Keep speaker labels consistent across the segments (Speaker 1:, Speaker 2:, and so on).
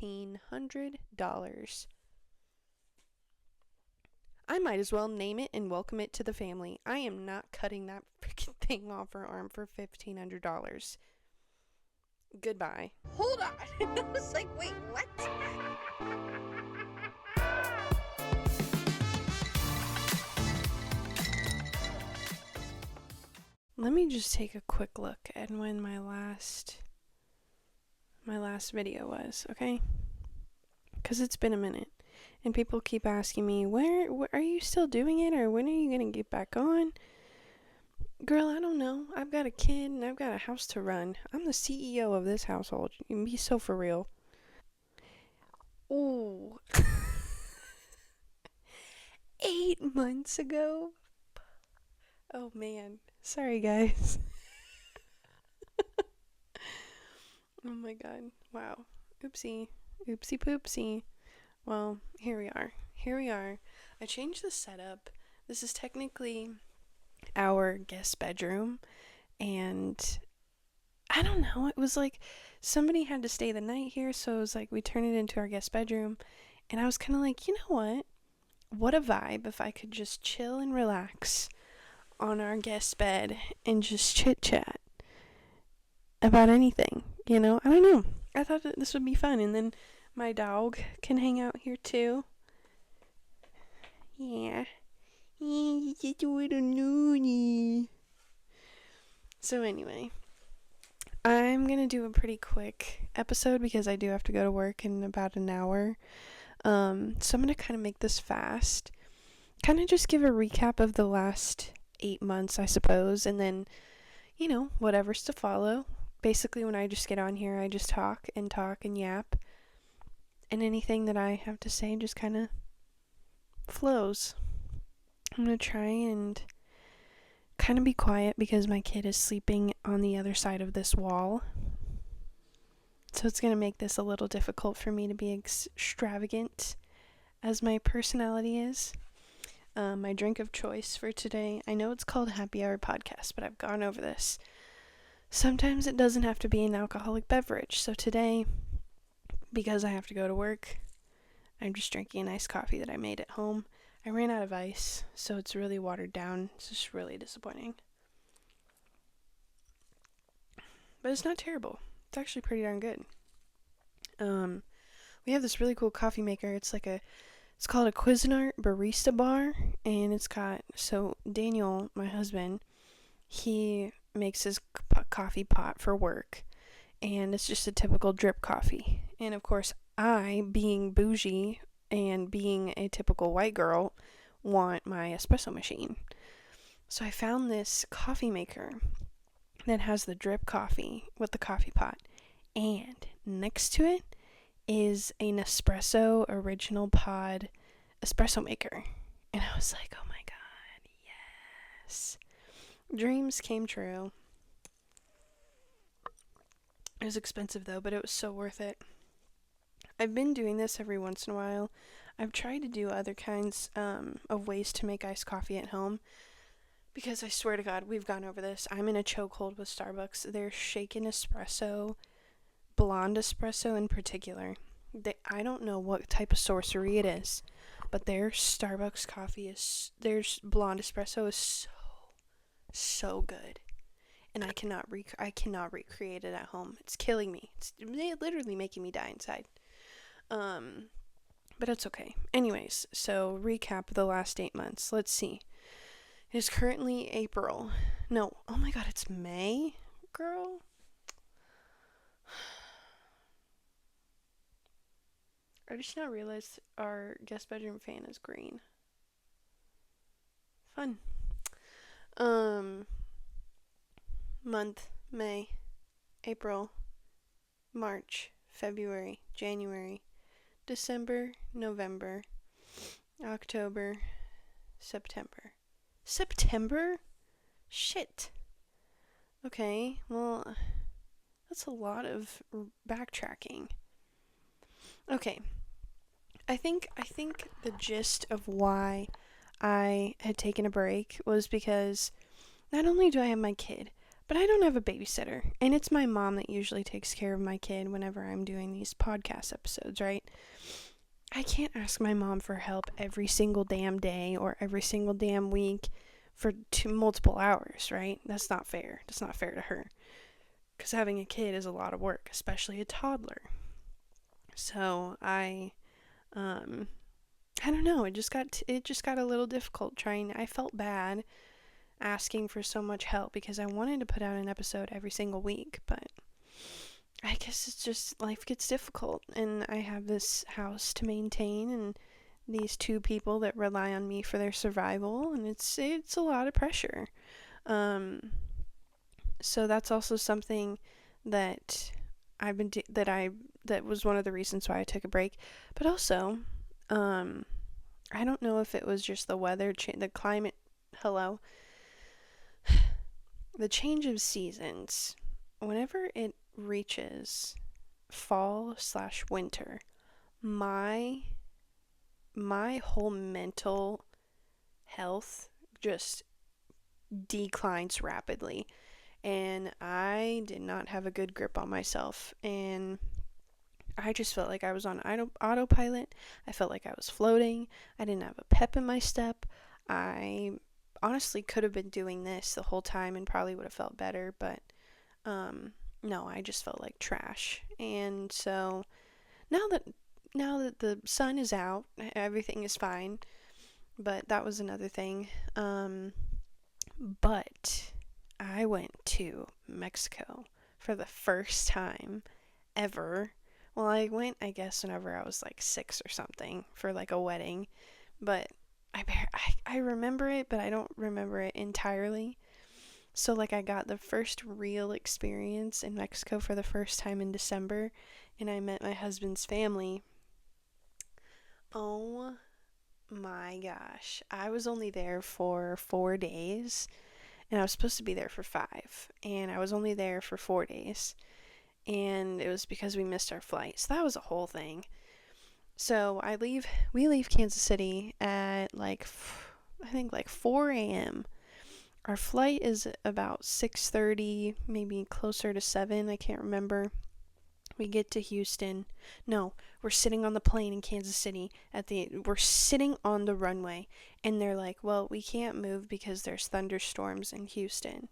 Speaker 1: $1,500. I might as well name it and welcome it to the family. I am not cutting that freaking thing off her arm for $1,500. Goodbye.
Speaker 2: Hold on. I was like, wait, what?
Speaker 1: Let me just take a quick look at when my last video was, okay? Because it's been a minute. And people keep asking me, where are you still doing it, or when are you going to get back on? Girl, I don't know. I've got a kid and I've got a house to run. I'm the CEO of this household. You can be so for real. Ooh. 8 months ago? Oh man. Sorry, guys. Oh my god. Wow. Oopsie. Oopsie poopsie. Well, here we are. I changed the setup. This is technically our guest bedroom, and I don't know, it was like somebody had to stay the night here, so it was like we turned it into our guest bedroom, and I was kind of like, you know what a vibe if I could just chill and relax on our guest bed and just chit chat about anything, I don't know, I thought that this would be fun. And then my dog can hang out here too. Yeah. He's just a little noonie. So anyway, I'm going to do a pretty quick episode because I do have to go to work in about an hour. So I'm going to kind of make this fast. Kind of just give a recap of the last 8 months, I suppose. And then, whatever's to follow. Basically, when I just get on here, I just talk and yap. And anything that I have to say just kind of flows. I'm going to try and kind of be quiet because my kid is sleeping on the other side of this wall. So it's going to make this a little difficult for me to be extravagant as my personality is. My drink of choice for today, I know it's called Happy Hour Podcast, but I've gone over this. Sometimes it doesn't have to be an alcoholic beverage. So today, because I have to go to work, I'm just drinking a nice coffee that I made at home. I ran out of ice, so it's really watered down. It's just really disappointing. But it's not terrible. It's actually pretty darn good. We have this really cool coffee maker. It's called a Cuisinart Barista Bar, and it's got, so Daniel, my husband, he makes his coffee pot for work, and it's just a typical drip coffee. And of course, I, being bougie and being a typical white girl, want my espresso machine. So I found this coffee maker that has the drip coffee with the coffee pot, and next to it is a Nespresso original pod espresso maker. And I was like, oh my god, yes. Dreams came true. It was expensive though, but it was so worth it. I've been doing this every once in a while. I've tried to do other kinds of ways to make iced coffee at home, because I swear to God, we've gone over this. I'm in a chokehold with Starbucks. Their shaken espresso, blonde espresso in particular, I don't know what type of sorcery it is, but their Starbucks coffee their blonde espresso is so good. And I cannot recreate it at home. It's killing me. It's literally making me die inside. But it's okay. Anyways, so recap the last 8 months. Let's see. It is currently April. No, oh my god, it's May? Girl. I just now realized our guest bedroom fan is green. Fun. Month, May, April, March, February, January, December, November, October, September. September? Shit. Okay, well, that's a lot of backtracking. Okay. I think the gist of why I had taken a break was because not only do I have my kid, But I don't have a babysitter, and it's my mom that usually takes care of my kid whenever I'm doing these podcast episodes, right? I can't ask my mom for help every single damn day or every single damn week for multiple hours, right? That's not fair. That's not fair to her. Because having a kid is a lot of work, especially a toddler. So um, I don't know. It just got a little difficult trying. I felt bad asking for so much help because I wanted to put out an episode every single week, but I guess it's just life gets difficult, and I have this house to maintain and these two people that rely on me for their survival, and it's a lot of pressure. Um, so that's also something that I've been that was one of the reasons why I took a break, but also um, I don't know if it was just the weather, the climate. Hello, the change of seasons. Whenever it reaches fall slash winter, my my whole mental health just declines rapidly, and I did not have a good grip on myself, and I just felt like I was on autopilot. I felt like I was floating. I didn't have a pep in my step. I honestly could have been doing this the whole time and probably would have felt better, but um no, I just felt like trash. And so now that now that the sun is out, everything is fine. But that was another thing. But I went to Mexico for the first time ever. Well, I went, I guess, whenever I was like 6 or something for like a wedding. But I remember it, but I don't remember it entirely. So, like, I got the first real experience in Mexico for the first time in December, and I met my husband's family. Oh my gosh. I was only there for 4 days, and I was supposed to be there for 5, and I was only there for 4 days, and it was because we missed our flight. So that was a whole thing. So we leave Kansas City at like, I think like 4 a.m. Our flight is about 6:30, maybe closer to 7, I can't remember. We get to Houston. No, we're sitting on the plane in Kansas City we're sitting on the runway, and they're like, "Well, we can't move because there's thunderstorms in Houston."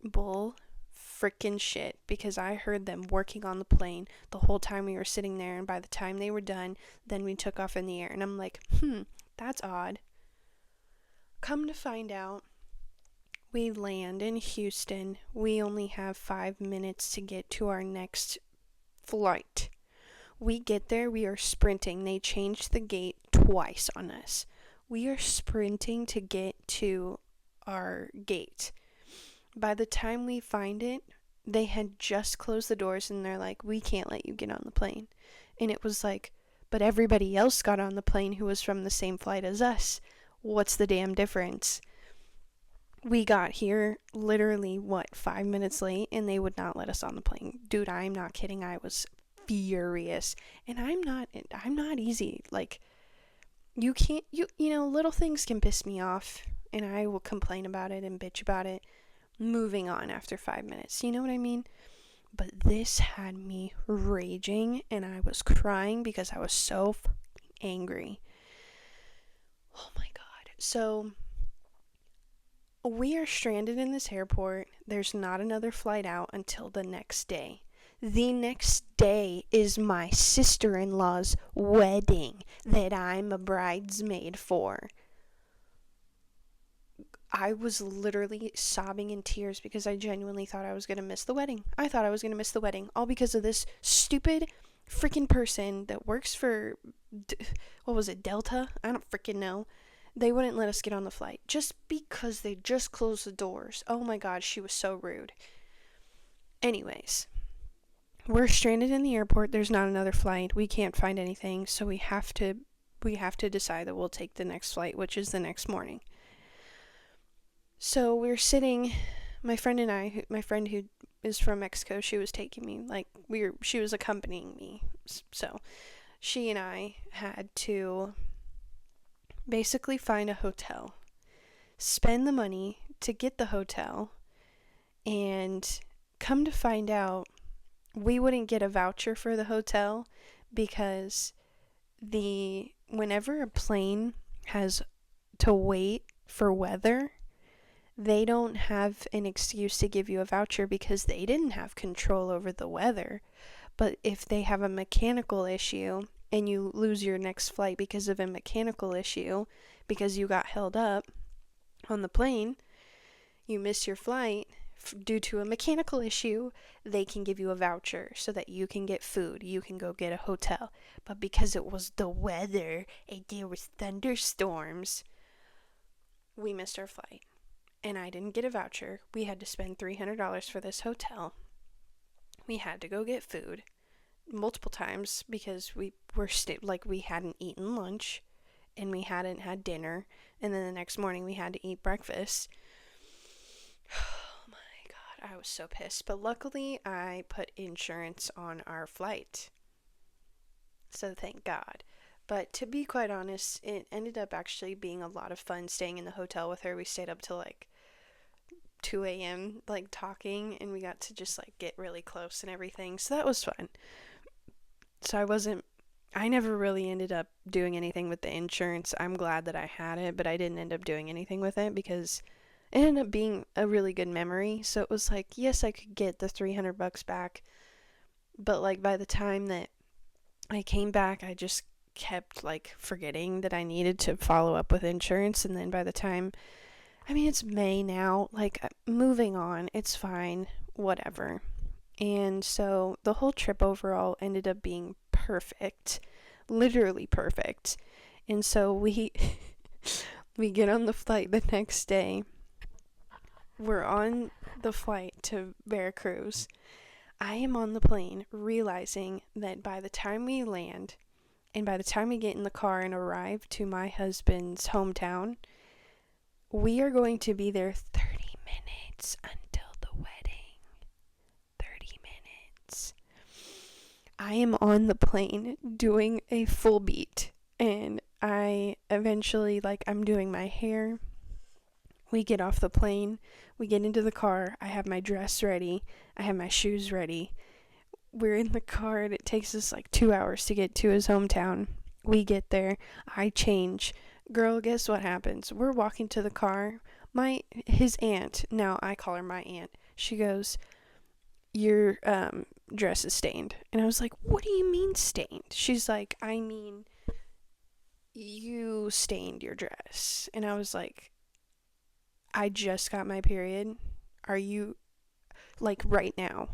Speaker 1: Bull frickin' shit, because I heard them working on the plane the whole time we were sitting there, and by the time they were done, then we took off in the air, and I'm like, that's odd. Come to find out, we land in Houston. We only have 5 minutes to get to our next flight. We get there, we are sprinting. They changed the gate twice on us. We are sprinting to get to our gate. By the time we find it, they had just closed the doors, and they're like, "We can't let you get on the plane." And it was like, but everybody else got on the plane who was from the same flight as us. What's the damn difference? We got here literally, 5 minutes late, and they would not let us on the plane. Dude, I'm not kidding. I was furious. And I'm not easy. Like, you can't, little things can piss me off, and I will complain about it and bitch about it, moving on after 5 minutes. You know what I mean? But this had me raging, and I was crying because I was so angry. Oh my God. So we are stranded in this airport. There's not another flight out until the next day. The next day is my sister-in-law's wedding that I'm a bridesmaid for. I was literally sobbing in tears because I genuinely thought I was going to miss the wedding. I thought I was going to miss the wedding, all because of this stupid freaking person that works for, what was it, Delta? I don't freaking know. They wouldn't let us get on the flight just because they just closed the doors. Oh my God, she was so rude. Anyways, we're stranded in the airport. There's not another flight. We can't find anything, so we have to decide that we'll take the next flight, which is the next morning. So we're sitting, my friend who is from Mexico, she was taking me, she was accompanying me. So she and I had to basically find a hotel, spend the money to get the hotel, And come to find out, we wouldn't get a voucher for the hotel because whenever a plane has to wait for weather, they don't have an excuse to give you a voucher because they didn't have control over the weather. But if they have a mechanical issue and you lose your next flight because of a mechanical issue, because you got held up on the plane, you miss your flight due to a mechanical issue, they can give you a voucher so that you can get food, you can go get a hotel. But because it was the weather and there was thunderstorms, we missed our flight. And I didn't get a voucher. We had to spend $300 for this hotel. We had to go get food multiple times because we hadn't eaten lunch and we hadn't had dinner, and then the next morning we had to eat breakfast. Oh my god, I was so pissed. But luckily I put insurance on our flight, so thank god. But to be quite honest, it ended up actually being a lot of fun staying in the hotel with her. We stayed up till like 2 a.m. like talking, and we got to just like get really close and everything, so that was fun. So I never really ended up doing anything with the insurance. I'm glad that I had it, but I didn't end up doing anything with it because it ended up being a really good memory. So it was like, yes, I could get the $300 back, but like by the time that I came back, I just kept like forgetting that I needed to follow up with insurance. And then by the time, I mean, it's May now, like moving on, it's fine, whatever. And so the whole trip overall ended up being perfect, literally perfect. And so we we get on the flight the next day. We're on the flight to Veracruz. I am on the plane realizing that by the time we land and by the time we get in the car and arrive to my husband's hometown, we are going to be there 30 minutes until the wedding. 30 minutes. I am on the plane doing a full beat, and I eventually, like, I'm doing my hair. We get off the plane, we get into the car, I have my dress ready, I have my shoes ready. We're in the car, and it takes us like 2 hours to get to his hometown. We get there, I change. Girl, guess what happens? We're walking to the car. His aunt, now I call her my aunt, she goes, your dress is stained. And I was like, what do you mean stained? She's like, I mean, you stained your dress. And I was like, I just got my period. Are you, like, right now?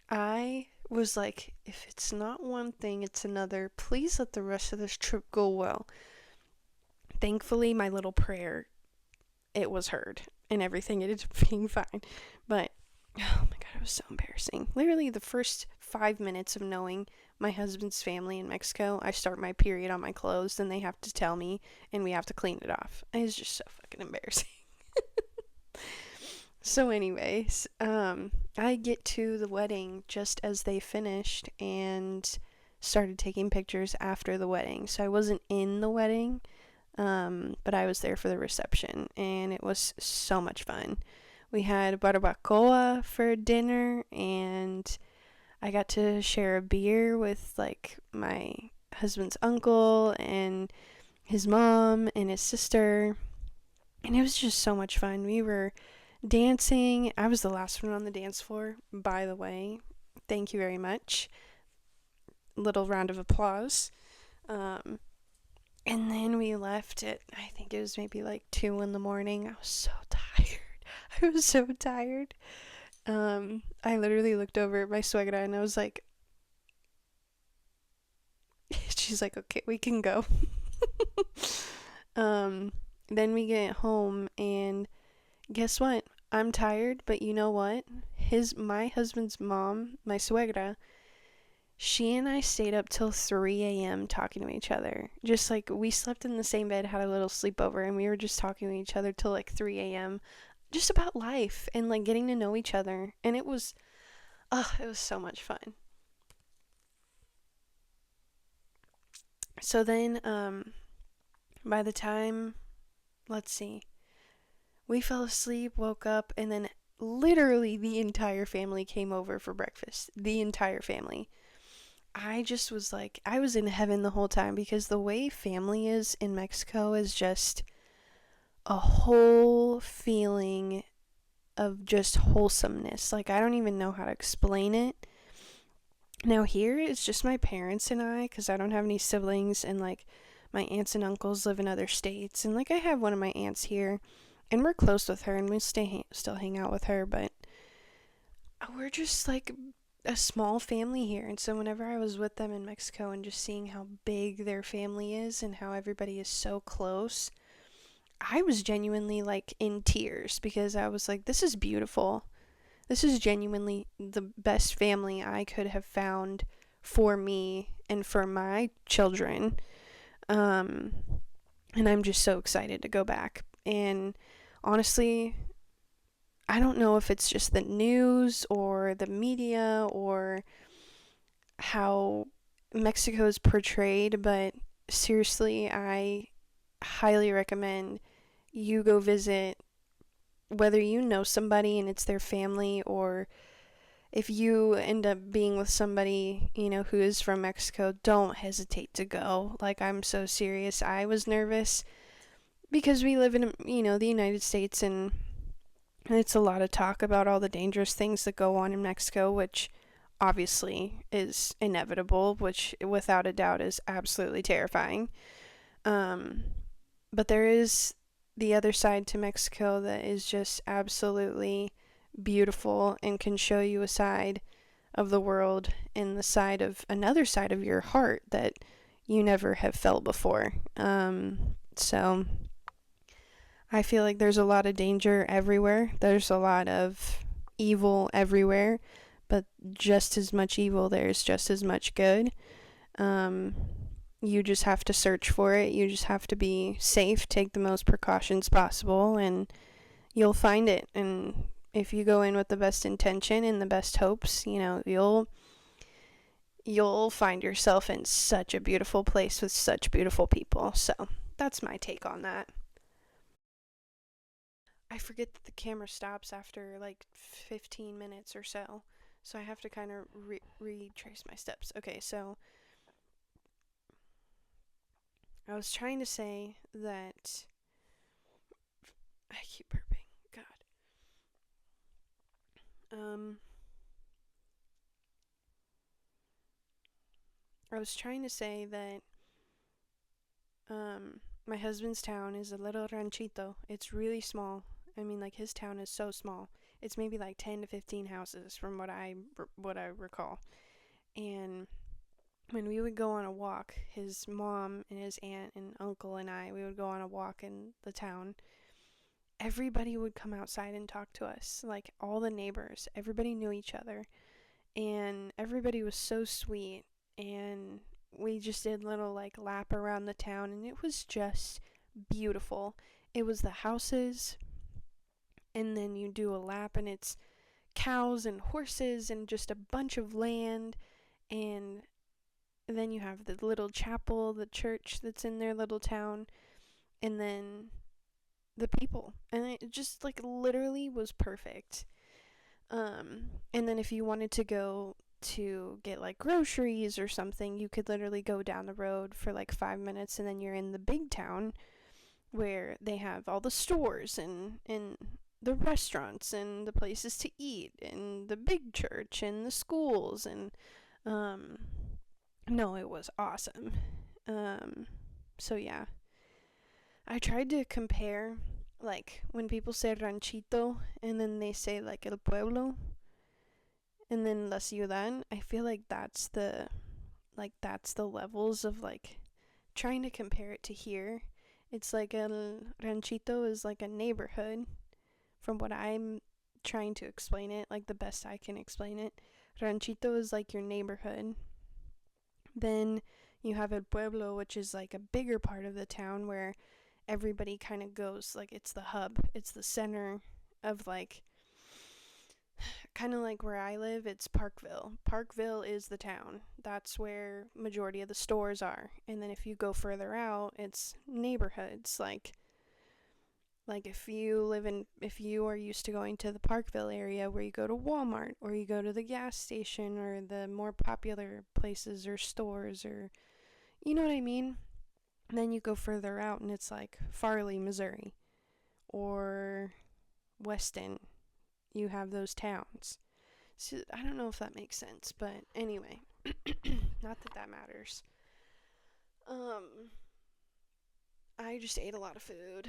Speaker 1: I was like, if it's not one thing, it's another. Please let the rest of this trip go well. Thankfully, my little prayer, it was heard, and everything ended up being fine. But oh my god, it was so embarrassing. Literally, the first 5 minutes of knowing my husband's family in Mexico, I start my period on my clothes, then they have to tell me, and we have to clean it off. It's just so fucking embarrassing. So, anyways, I get to the wedding just as they finished and started taking pictures after the wedding. So, I wasn't in the wedding, but I was there for the reception, and it was so much fun. We had barbacoa for dinner, and I got to share a beer with like my husband's uncle and his mom and his sister, and it was just so much fun. We were dancing. I was the last one on the dance floor, by the way. Thank you very much. Little round of applause. Um, and then we left at, I think it was maybe like 2 in the morning. I was so tired. I was so tired. I literally looked over at my suegra and I was like, she's like, okay, we can go. Then we get home and guess what? I'm tired, but you know what? My husband's mom, my suegra, she and I stayed up till 3 a.m. talking to each other. Just like we slept in the same bed, had a little sleepover, and we were just talking to each other till like 3 a.m. Just about life and like getting to know each other. And it was so much fun. So then, by the time, let's see, We fell asleep, woke up, and then literally the entire family came over for breakfast. The entire family. I just was like, I was in heaven the whole time because the way family is in Mexico is just a whole feeling of just wholesomeness. Like, I don't even know how to explain it. Now, here it's just my parents and I because I don't have any siblings, and like my aunts and uncles live in other states. And like, I have one of my aunts here, and we're close with her, and we still hang out with her, but we're just like a small family here. And so, whenever I was with them in Mexico and just seeing how big their family is and how everybody is so close, I was genuinely like in tears because I was like, this is beautiful. This is genuinely the best family I could have found for me and for my children. Um, and I'm just so excited to go back. And honestly, I don't know if it's just the news or the media or how Mexico is portrayed, but seriously, I highly recommend you go visit, whether you know somebody and it's their family, or if you end up being with somebody, who is from Mexico, don't hesitate to go. Like, I'm so serious. I was nervous because we live in, the United States, and it's a lot of talk about all the dangerous things that go on in Mexico, which obviously is inevitable, which without a doubt is absolutely terrifying. Um, but there is the other side to Mexico that is just absolutely beautiful and can show you a side of the world and the side of another side of your heart that you never have felt before. So I feel like there's a lot of danger everywhere. There's a lot of evil everywhere, but just as much evil, there's just as much good. Um, you just have to search for it. You just have to be safe, take the most precautions possible, and you'll find it. And if you go in with the best intention and the best hopes, you'll find yourself in such a beautiful place with such beautiful people. So that's my take on that. I forget that the camera stops after like 15 minutes or so. So I have to kind of retrace my steps. Okay, so I was trying to say that I keep burping. God. Um, I was trying to say that my husband's town is a little ranchito. It's really small. I mean, like his town is so small. It's maybe like 10 to 15 houses from what I recall. And when we would go on a walk, his mom and his aunt and uncle and we would go on a walk in the town. Everybody would come outside and talk to us, like all the neighbors. Everybody knew each other, and everybody was so sweet. And we just did little like lap around the town, and it was just beautiful. It was the houses, and then you do a lap, and it's cows and horses and just a bunch of land, and then you have the little chapel, the church that's in their little town, and then the people. And it just like literally was perfect. And then if you wanted to go to get like groceries or something, you could literally go down the road for like 5 minutes, and then you're in the big town where they have all the stores and the restaurants and the places to eat and the big church and the schools. And um no, it was awesome. um so yeah, I tried to compare, like when people say ranchito and then they say like el pueblo and then la ciudad. I feel like that's the levels of like trying to compare it to here. It's like el ranchito is like a neighborhood, from what I'm trying to explain it, like the best I can explain it. Ranchito is like your neighborhood. Then you have el pueblo, which is like a bigger part of the town where everybody kind of goes, like it's the hub, it's the center of like, kind of like where I live, it's Parkville. Parkville is the town. That's where majority of the stores are. And then if you go further out, it's neighborhoods. Like Like if you are used to going to the Parkville area where you go to Walmart or you go to the gas station or the more popular places or stores or you know what I mean? And then you go further out and it's like Farley, Missouri or Weston. You have those towns. So I don't know if that makes sense, but anyway, not that that matters. Um I just ate a lot of food,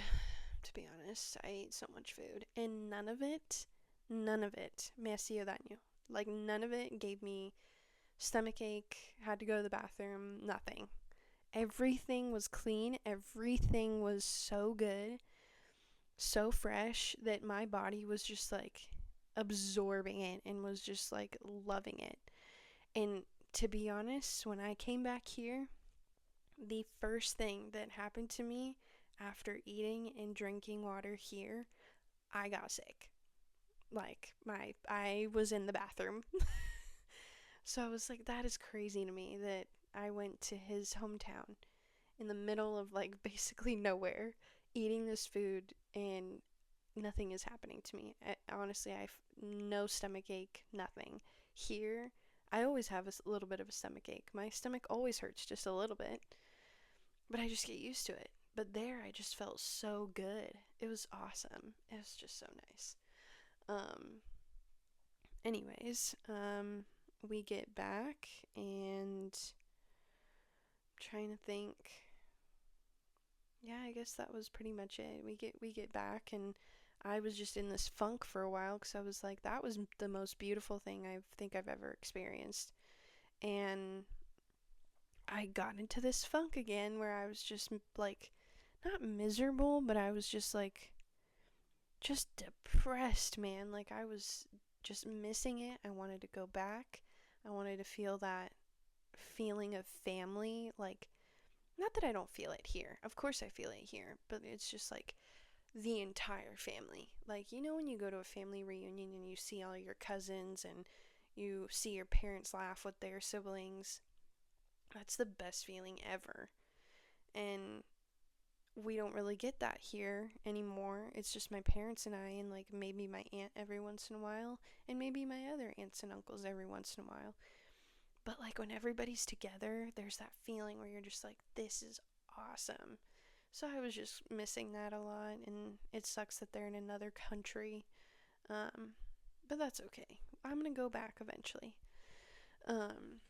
Speaker 1: to be honest. I ate so much food and none of it me hacía daño. Like none of it gave me stomach ache, had to go to the bathroom, nothing. Everything was clean, everything was so good, so fresh that my body was just like absorbing it and was just like loving it. And to be honest, when I came back here, the first thing that happened to me after eating and drinking water here, I got sick. Like I was in the bathroom. So I was like, that is crazy to me that I went to his hometown in the middle of like basically nowhere eating this food and nothing is happening to me. Honestly, I have no stomach ache, nothing. Here, I always have a little bit of a stomach ache. My stomach always hurts just a little bit, but I just get used to it. But there, I just felt so good. It was awesome. It was just so nice. Um, anyways, we get back and I'm trying to think. Yeah, I guess that was pretty much it. We get back and I was just in this funk for a while because I was like, that was the most beautiful thing I think I've ever experienced. And I got into this funk again where I was just like, not miserable, but I was just like, just depressed, man. Like I was just missing it. I wanted to go back. I wanted to feel that feeling of family. Like, not that I don't feel it here. Of course I feel it here, but it's just like the entire family. Like, you know, when you go to a family reunion and you see all your cousins and you see your parents laugh with their siblings, that's the best feeling ever. And we don't really get that here anymore. It's just my parents and I, and like maybe my aunt every once in a while, and maybe my other aunts and uncles every once in a while. But like when everybody's together, there's that feeling where you're just like, this is awesome. So I was just missing that a lot, and it sucks that they're in another country. Um, but that's okay. I'm gonna go back eventually. Um,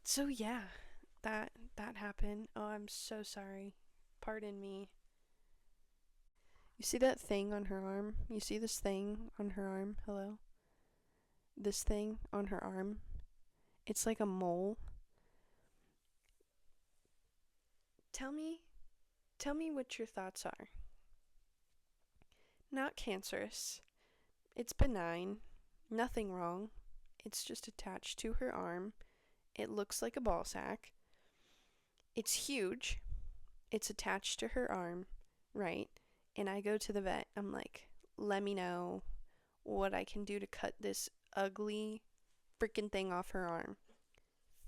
Speaker 1: so yeah, that happened. Oh, I'm so sorry. Pardon me. You see that thing on her arm? You see this thing on her arm? Hello? This thing on her arm? It's like a mole. Tell me, tell me what your thoughts are. Not cancerous. It's benign. Nothing wrong. It's just attached to her arm. It looks like a ball sack. It's huge. It's attached to her arm, right? And I go to the vet. I'm like, let me know what I can do to cut this ugly freaking thing off her arm.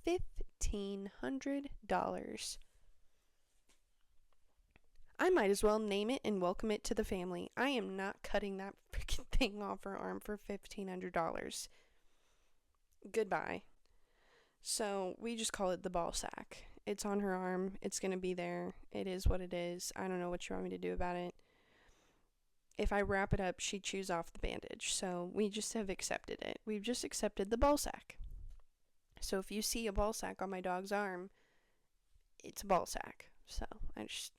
Speaker 1: $1,500. I might as well name it and welcome it to the family. I am not cutting that freaking thing off her arm for $1,500. Goodbye. So we just call it the ball sack. It's on her arm. It's going to be there. It is what it is. I don't know what you want me to do about it. If I wrap it up, she chews off the bandage. So we just have accepted it. We've just accepted the ball sack. So if you see a ball sack on my dog's arm, it's a ball sack. So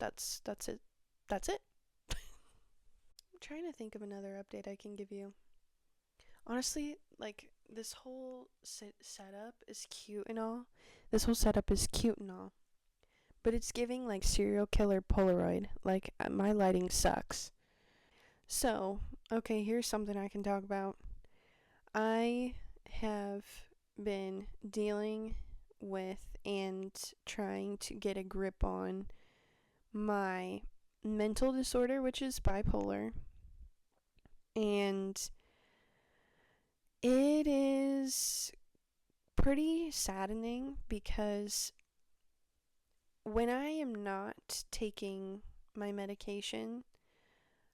Speaker 1: that's it. That's it. I'm trying to think of another update I can give you. Honestly, like this whole setup is cute and all. This whole setup is cute and all, but it's giving like serial killer Polaroid. Like my lighting sucks. So, okay, here's something I can talk about. I have been dealing with and trying to get a grip on my mental disorder, which is bipolar. And it is pretty saddening because when I am not taking my medication,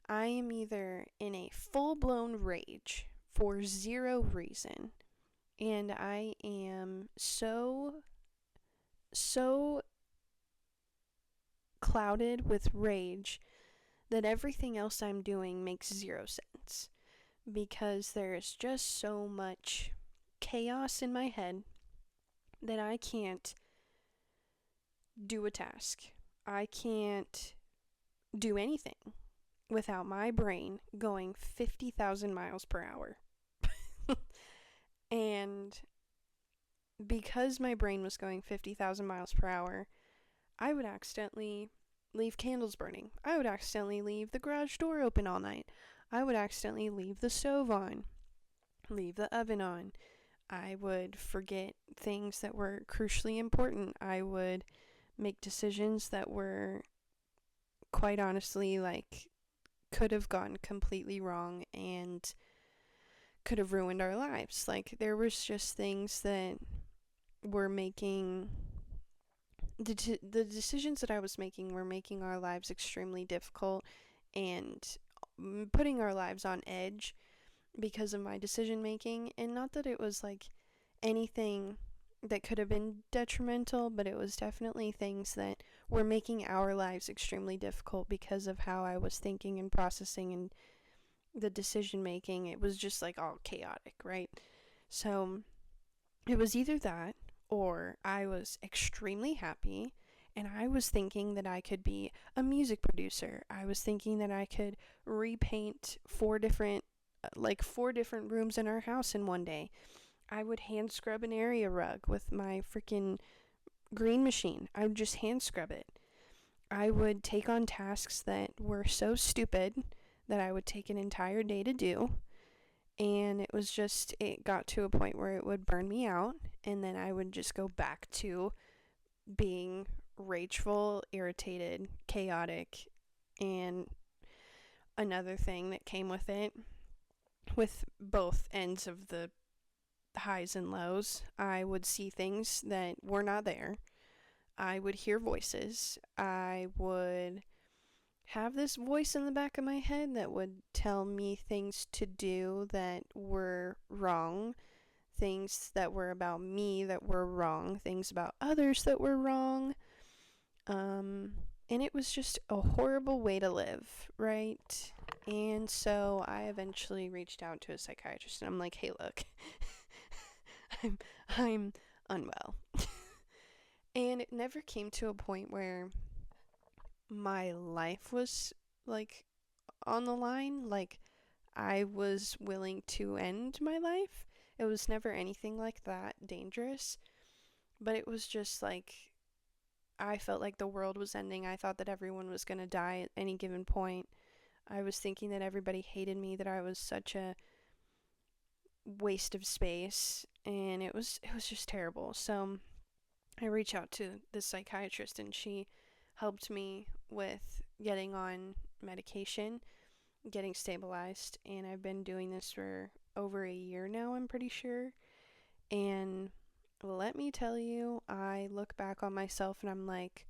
Speaker 1: I am either in a full-blown rage for zero reason, and I am so clouded with rage that everything else I'm doing makes zero sense, because there is just so much chaos in my head that I can't do a task. I can't do anything without my brain going 50,000 miles per hour. And because my brain was going 50,000 miles per hour, I would accidentally leave candles burning. I would accidentally leave the garage door open all night. I would accidentally leave the stove on, leave the oven on. I would forget things that were crucially important. I would make decisions that were, quite honestly, like, could have gone completely wrong and could have ruined our lives. Like, there was just things that were making the decisions that I was making were making our lives extremely difficult and putting our lives on edge because of my decision making. And not that it was like anything that could have been detrimental, but it was definitely things that were making our lives extremely difficult because of how I was thinking and processing and the decision making. It was just like all chaotic, right? So it was either that or I was extremely happy and I was thinking that I could be a music producer. I was thinking that I could repaint four different rooms in our house in one day. I would hand scrub an area rug with my freaking green machine. I would just hand scrub it. I would take on tasks that were so stupid that I would take an entire day to do. And it got to a point where it would burn me out. And then I would just go back to being rageful, irritated, chaotic. And another thing that came with it, with both ends of the highs and lows, I would see things that were not there. I would hear voices. I would have this voice in the back of my head that would tell me things to do that were wrong, things that were about me that were wrong, things about others that were wrong. And it was just a horrible way to live, right? And so I eventually reached out to a psychiatrist and I'm like, hey, look, I'm unwell. And it never came to a point where my life was like on the line, like I was willing to end my life. It was never anything like that dangerous, but it was just like I felt like the world was ending. I thought that everyone was going to die at any given point. I was thinking that everybody hated me, that I was such a waste of space, and it was just terrible. So I reached out to this psychiatrist and she helped me with getting on medication, getting stabilized, and I've been doing this for over a year now, I'm pretty sure. And let me tell you, I look back on myself and I'm like,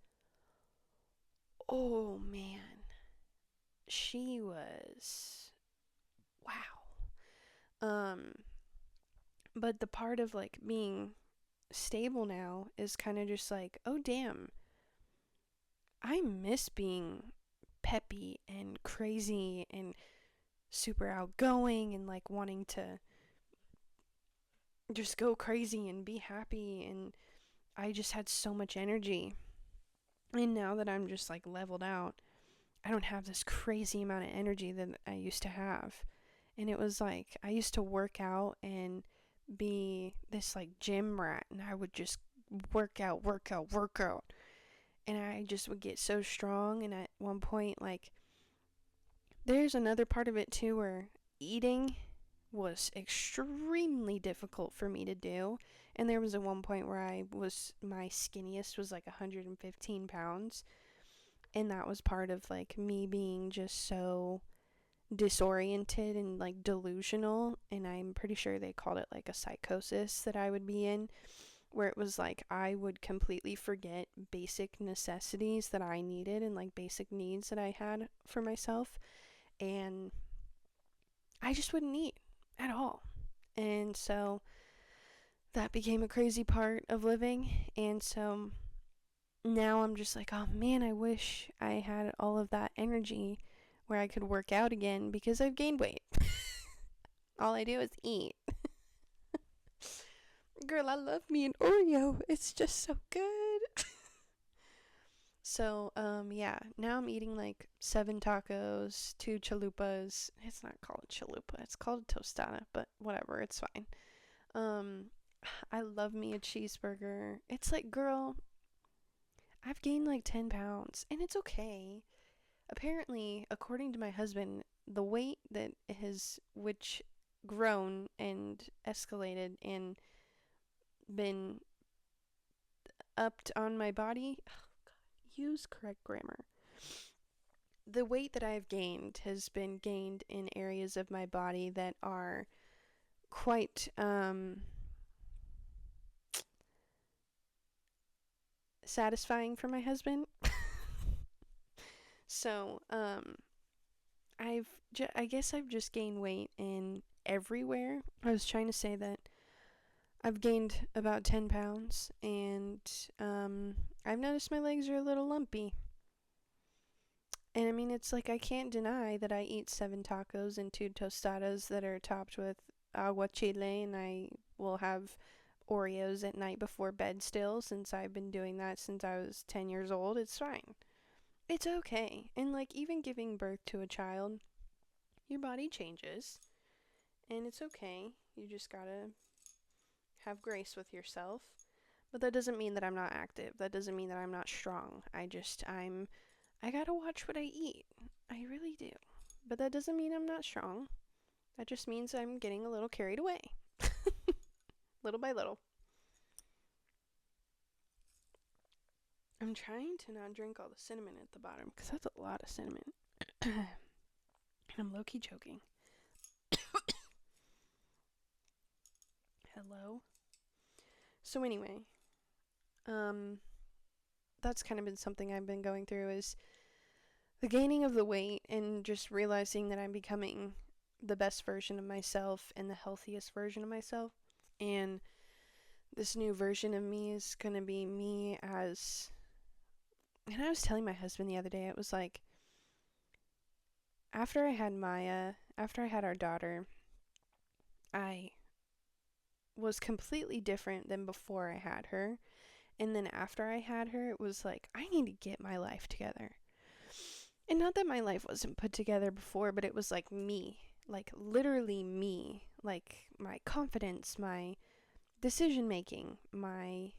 Speaker 1: oh man, she was wow. Um, but the part of like being stable now is kind of just like, oh damn, I miss being peppy and crazy and super outgoing and like wanting to just go crazy and be happy, and I just had so much energy. And now that I'm just like leveled out, I don't have this crazy amount of energy that I used to have. And it was like I used to work out and be this like gym rat, and I would just work out, work out, work out. And I just would get so strong, and at one point, like, there's another part of it too where eating was extremely difficult for me to do. And there was at one point where my skinniest was like 115 pounds. And that was part of like me being just so disoriented and like delusional. And I'm pretty sure they called it like a psychosis that I would be in, where it was like I would completely forget basic necessities that I needed and like basic needs that I had for myself. and I just wouldn't eat at all. And so that became a crazy part of living. And so now I'm just like, oh man, I wish I had all of that energy where I could work out again because I've gained weight. All I do is eat. Girl, I love me an Oreo. It's just so good. So, yeah, now I'm eating like 7 tacos, 2 chalupas. It's not called a chalupa, it's called a tostada, but whatever, it's fine. Um, I love me a cheeseburger. It's like, girl, I've gained like 10 pounds, and it's okay. Apparently, according to my husband, the weight that has, which grown and escalated and been upped on my body, oh God, use correct grammar. The weight that I've gained has been gained in areas of my body that are quite satisfying for my husband. So I guess I've just gained weight in everywhere. I was trying to say that I've gained about 10 pounds, and I've noticed my legs are a little lumpy. And I mean, it's like I can't deny that I eat 7 tacos and 2 tostadas that are topped with agua chile, and I will have Oreos at night before bed still, since I've been doing that since I was 10 years old. It's fine. It's okay. And like, even giving birth to a child, your body changes, and it's okay. You just gotta have grace with yourself. But that doesn't mean that I'm not active. That doesn't mean that I'm not strong. I gotta watch what I eat. I really do. But that doesn't mean I'm not strong. That just means I'm getting a little carried away. Little by little. I'm trying to not drink all the cinnamon at the bottom, because that's a lot of cinnamon. And I'm low-key choking. Hello? So anyway, that's kind of been something I've been going through, is the gaining of the weight and just realizing that I'm becoming the best version of myself and the healthiest version of myself. And this new version of me is going to be me as... And I was telling my husband the other day, it was like, after I had Maya, after I had our daughter, I was completely different than before I had her. And then after I had her, it was like, I need to get my life together. And not that my life wasn't put together before, but it was like me. Like, literally me. Like, my confidence, my decision making, my...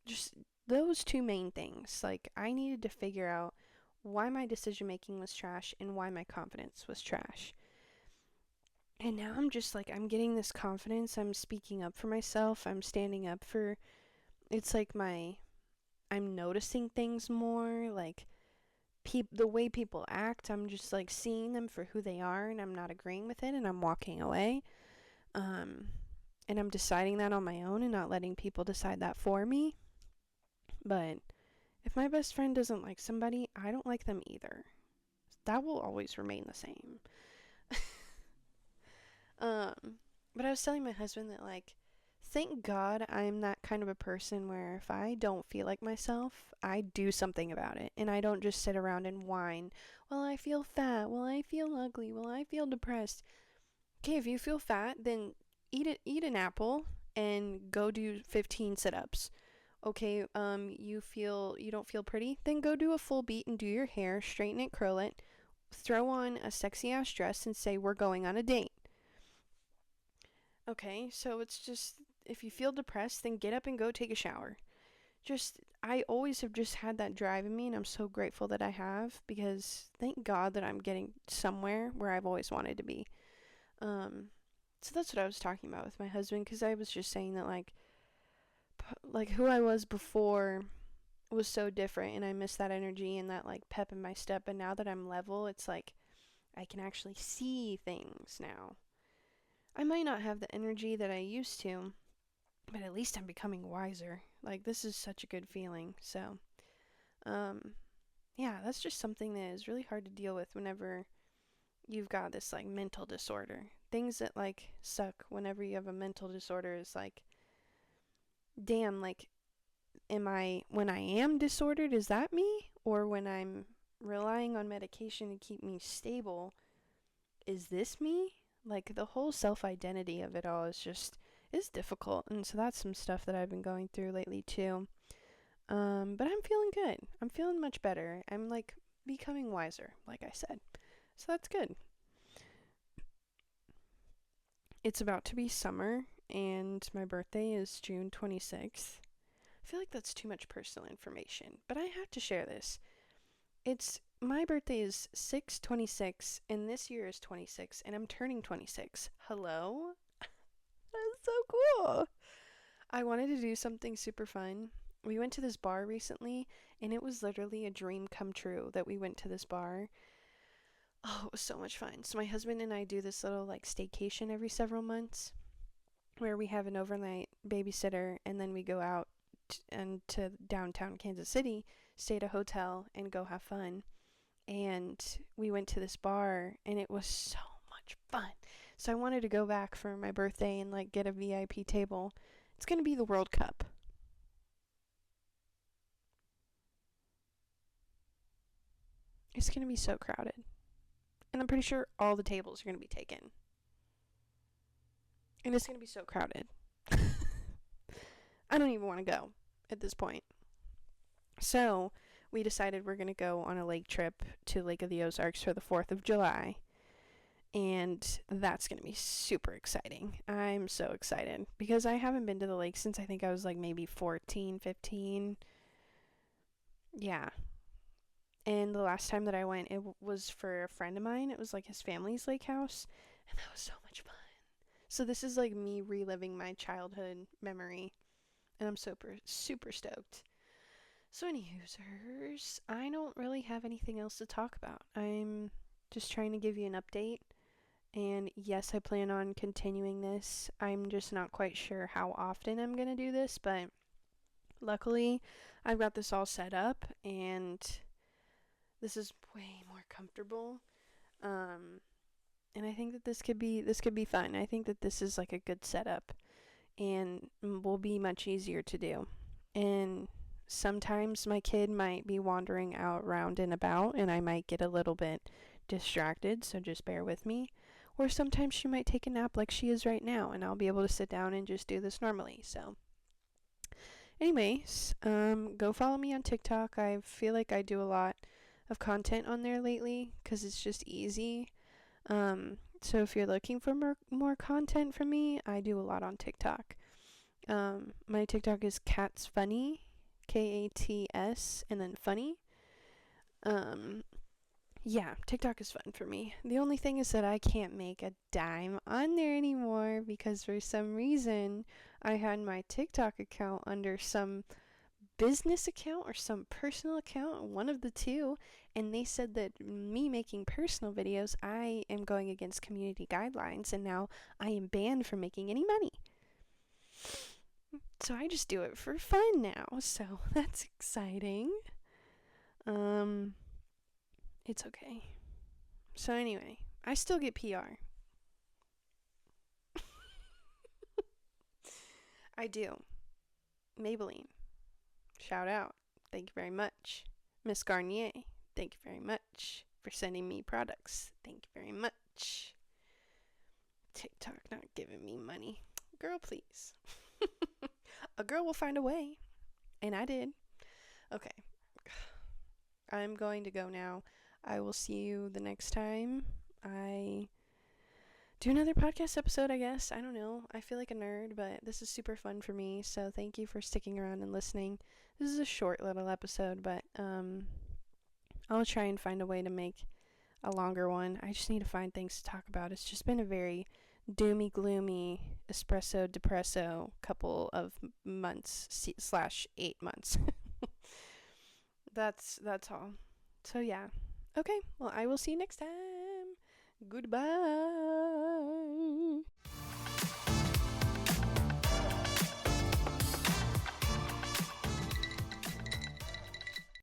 Speaker 1: just those two main things. Like, I needed to figure out why my decision making was trash and why my confidence was trash. And now I'm just like, I'm getting this confidence. I'm speaking up for myself. I'm standing up for... It's like I'm noticing things more. Like, the way people act, I'm just like seeing them for who they are, and I'm not agreeing with it, and I'm walking away. And I'm deciding that on my own and not letting people decide that for me. But if my best friend doesn't like somebody, I don't like them either. That will always remain the same. But I was telling my husband that, like, thank God I'm that kind of a person where if I don't feel like myself, I do something about it. And I don't just sit around and whine, well, I feel fat, well, I feel ugly, well, I feel depressed. Okay, if you feel fat, then eat an apple and go do 15 sit-ups. Okay, you don't feel pretty? Then go do a full beat and do your hair, straighten it, curl it, throw on a sexy ass dress and say we're going on a date. Okay, so it's just, if you feel depressed, then get up and go take a shower. I always have just had that drive in me, and I'm so grateful that I have, because thank God that I'm getting somewhere where I've always wanted to be. So that's what I was talking about with my husband, because I was just saying that, like who I was before was so different, and I miss that energy and that, like, pep in my step, and now that I'm level, it's like I can actually see things now. I might not have the energy that I used to, but at least I'm becoming wiser. Like, this is such a good feeling. So, yeah, that's just something that is really hard to deal with whenever you've got this like mental disorder. Things that like suck whenever you have a mental disorder is like, damn, like, when I am disordered, is that me? Or when I'm relying on medication to keep me stable, is this me? Like, the whole self identity of it all is difficult. And so that's some stuff that I've been going through lately too. But I'm feeling good. I'm feeling much better. I'm like becoming wiser, like I said. So that's good. It's about to be summer, and my birthday is June 26th. I feel like that's too much personal information, but I have to share this. It's my birthday is 6/26, and this year is 26, and I'm turning 26. Hello? That's so cool. I wanted to do something super fun. We went to this bar recently, and it was literally a dream come true that we went to this bar. Oh, it was so much fun. So my husband and I do this little like staycation every several months where we have an overnight babysitter and then we go out and to downtown Kansas City, stay at a hotel and go have fun. And we went to this bar and it was so much fun. So I wanted to go back for my birthday and like get a VIP table. It's going to be the World Cup. It's going to be so crowded. And I'm pretty sure all the tables are going to be taken. And it's going to be so crowded. I don't even want to go at this point. So, we decided we're going to go on a lake trip to Lake of the Ozarks for the 4th of July. And that's going to be super exciting. I'm so excited because I haven't been to the lake since I think I was like maybe 14, 15. Yeah. And the last time that I went, it was for a friend of mine. It was like his family's lake house. And that was so much fun. So this is like me reliving my childhood memory. And I'm super, super stoked. So, any users, I don't really have anything else to talk about. I'm just trying to give you an update. And yes, I plan on continuing this. I'm just not quite sure how often I'm going to do this, but luckily, I've got this all set up and this is way more comfortable. And I think that this could be fun. I think that this is like a good setup and will be much easier to do. And sometimes my kid might be wandering out round and about and I might get a little bit distracted, so just bear with me. Or sometimes she might take a nap like she is right now and I'll be able to sit down and just do this normally. So anyways, go follow me on TikTok. I feel like I do a lot of content on there lately because it's just easy. So if you're looking for more content from me, I do a lot on TikTok. My TikTok is Cats Funny, KATS, and then funny. Yeah, TikTok is fun for me. The only thing is that I can't make a dime on there anymore because for some reason I had my TikTok account under some business account or some personal account, one of the two, and they said that me making personal videos, I am going against community guidelines and now I am banned from making any money. So I just do it for fun now. So that's exciting. It's okay. So anyway, I still get PR. I do. Maybelline. Shout out. Thank you very much. Miss Garnier. Thank you very much for sending me products. Thank you very much. TikTok not giving me money. Girl, please. A girl will find a way. And I did. Okay. I'm going to go now. I will see you the next time I do another podcast episode, I guess. I don't know. I feel like a nerd, but this is super fun for me. So thank you for sticking around and listening. This is a short little episode, but I'll try and find a way to make a longer one. I just need to find things to talk about. It's just been a very doomy, gloomy, espresso, depresso couple of months / 8 months. That's all. So yeah. Okay, well, I will see you next time. Goodbye.